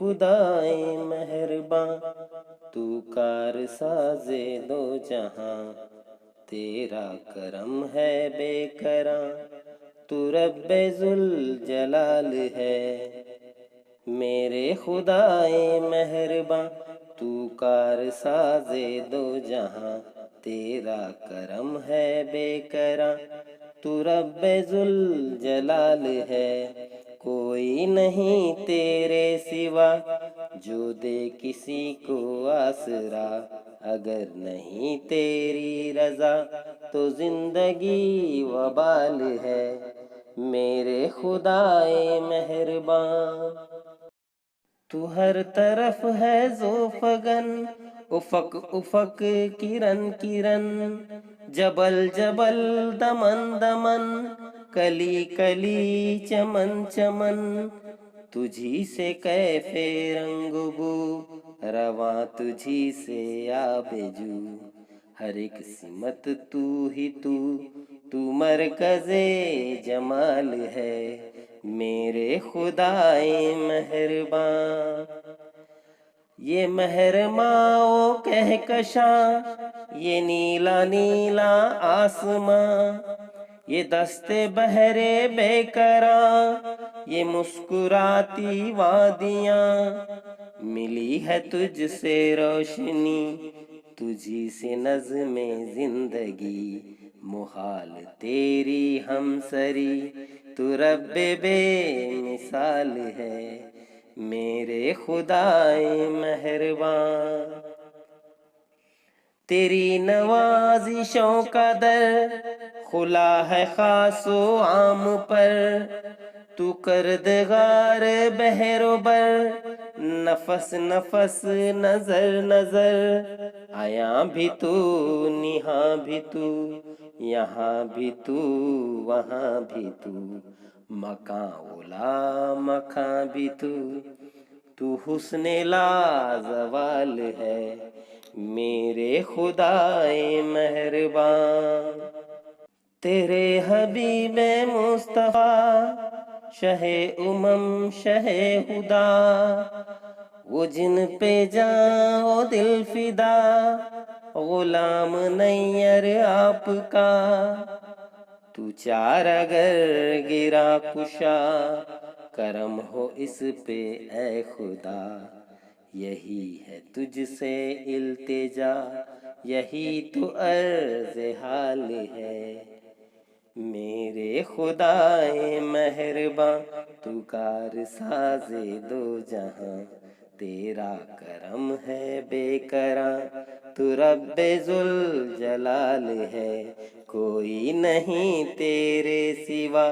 खुदाए मेहरबां, तू कार साजे दो जहां, तेरा करम है बेकरां, तू रब्बे जुल जलाल है। मेरे खुदाए मेहरबां, तू कार साजे दो जहां, तेरा करम है बेकरां, तू रब्बे जुल जलाल है। कोई नहीं तेरे सिवा जो दे किसी को आसरा, अगर नहीं तेरी रजा तो जिंदगी वबाल है। मेरे खुदाए मेहरबां, तू हर तरफ है ज़ोफ़गन, उफ़क़ उफ़क़ किरण किरण, जबल जबल दमन दमन, कली कली चमन चमन, तुझी से कैफ़े रंग बू, रवां तुझी से आबेजू, हर एक सिमत तू ही तू मरकज़े जमाल है। मेरे खुदाए मेहरबां, ये महरमाओ कहकशां, ये नीला नीला आसमां, ये दस्ते बहरे बेकरां, ये मुस्कुराती वादियां, मिली है तुझसे रोशनी, तुझी से नज़्मे जिंदगी, मुहाल तेरी हमसरी, तू रब्बे बेमिसाल है। मेरे खुदाए मेहरबां, तेरी नवाजिशों का दर खुला है खासो आम पर, तू करदगार बहरोबर, नफस नफस नजर नजर, आया भी तू निहाँ भी तू, यहाँ भी तू वहाँ भी तू, मकां उला मकां भी तू हुस्ने लाजवाल है। मेरे खुदाए मेहरबां, तेरे हबीबे मुस्तफा, शहे उमम शहे हुदा, वो जिन पे जाओ दिल फिदा, गुलाम नैयर आपका, तू चार अगर गिरा कुशा, करम हो इस पे ऐ खुदा, यही है तुझसे इल्तिजा, यही तो अर्ज़ हाल है। मेरे खुदाए मेहरबां, तू कार साजे दो जहां, तेरा करम है बेकरां, तू रब्बे जुल जलाल है। कोई नहीं तेरे सिवा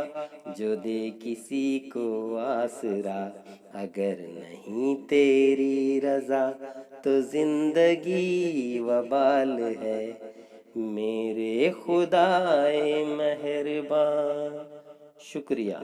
जो दे किसी को आसरा, अगर नहीं तेरी रजा तो जिंदगी वबाल है। मेरे खुदाए मेहरबां। शुक्रिया।